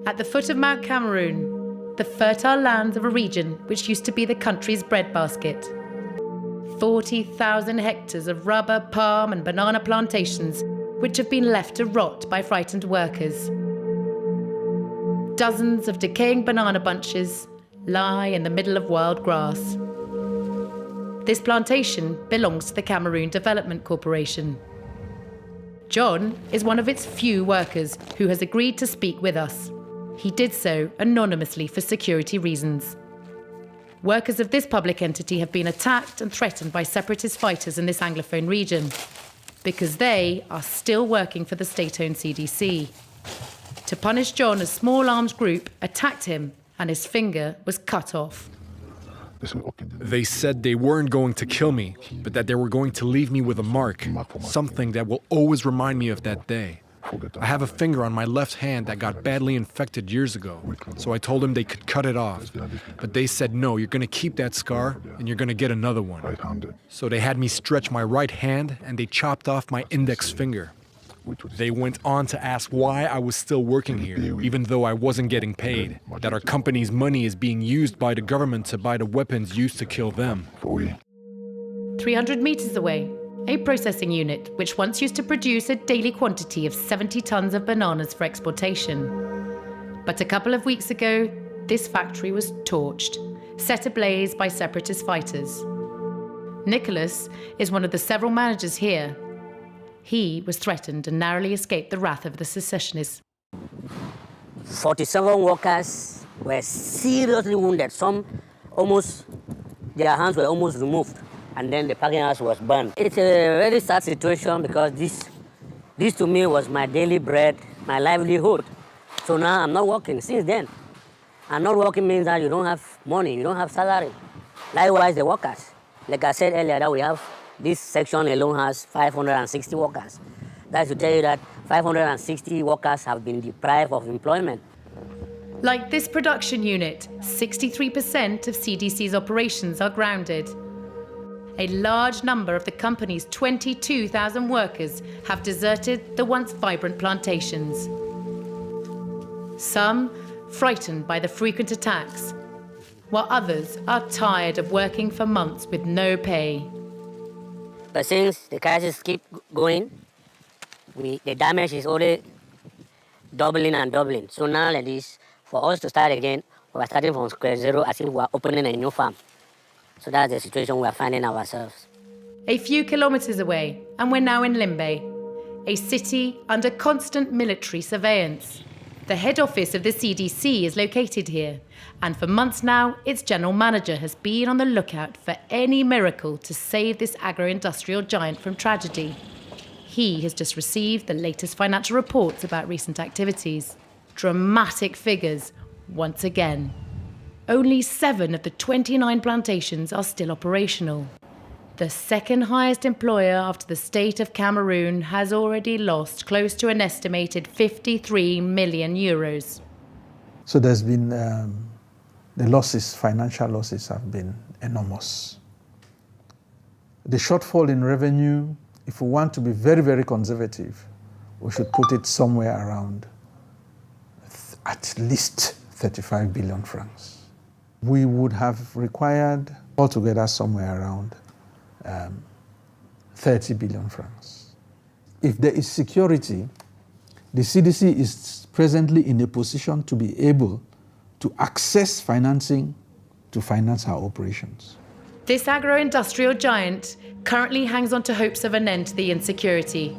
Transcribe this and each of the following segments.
At the foot of Mount Cameroon, the fertile lands of a region which used to be the country's breadbasket. 40,000 hectares of rubber, palm and banana plantations which have been left to rot by frightened workers. Dozens of decaying banana bunches lie in the middle of wild grass. This plantation belongs to the Cameroon Development Corporation. John is one of its few workers who has agreed to speak with us. He did so anonymously for security reasons. Workers of this public entity have been attacked and threatened by separatist fighters in this Anglophone region because they are still working for the state-owned CDC. To punish John, a small arms group attacked him and his finger was cut off. They said they weren't going to kill me, but that they were going to leave me with a mark, something that will always remind me of that day. I have a finger on my left hand that got badly infected years ago, so I told them they could cut it off. But they said, no, you're going to keep that scar and you're going to get another one. So they had me stretch my right hand and they chopped off my index finger. They went on to ask why I was still working here, even though I wasn't getting paid, that our company's money is being used by the government to buy the weapons used to kill them. 300 meters away, a processing unit which once used to produce a daily quantity of 70 tons of bananas for exportation. But a couple of weeks ago, this factory was torched, set ablaze by separatist fighters. Nicholas is one of the several managers here. He was threatened and narrowly escaped the wrath of the secessionists. 47 workers were seriously wounded. Some their hands were almost removed, and then the packing house was burned. It's a very sad situation because this to me was my daily bread, my livelihood. So now I'm not working since then. And not working means that you don't have money, you don't have salary. Likewise, the workers. Like I said earlier, that we have this section alone has 560 workers. That's to tell you that 560 workers have been deprived of employment. Like this production unit, 63% of CDC's operations are grounded. A large number of the company's 22,000 workers have deserted the once vibrant plantations. Some frightened by the frequent attacks, while others are tired of working for months with no pay. But since the crisis keep going, the damage is only doubling and doubling. So now like this, for us to start again, we are starting from square zero as if we are opening a new farm. So that's the situation we are finding ourselves. A few kilometers away, and we're now in Limbe, a city under constant military surveillance. The head office of the CDC is located here, and for months now, its general manager has been on the lookout for any miracle to save this agro-industrial giant from tragedy. He has just received the latest financial reports about recent activities. Dramatic figures, once again. Only 7 of the 29 plantations are still operational. The second highest employer after the state of Cameroon has already lost close to an estimated 53 million euros. So there's been, the losses, financial losses have been enormous. The shortfall in revenue, if we want to be very, very conservative, we should put it somewhere around at least 35 billion francs. We would have required altogether somewhere around 30 billion francs. If there is security, the CDC is presently in a position to be able to access financing to finance our operations. This agro-industrial giant currently hangs on to hopes of an end to the insecurity,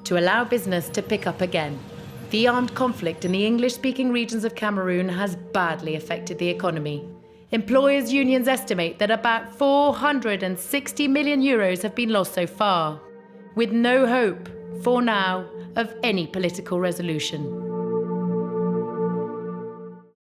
to allow business to pick up again. The armed conflict in the English-speaking regions of Cameroon has badly affected the economy. Employers' unions estimate that about 460 million euros have been lost so far, with no hope, for now, of any political resolution.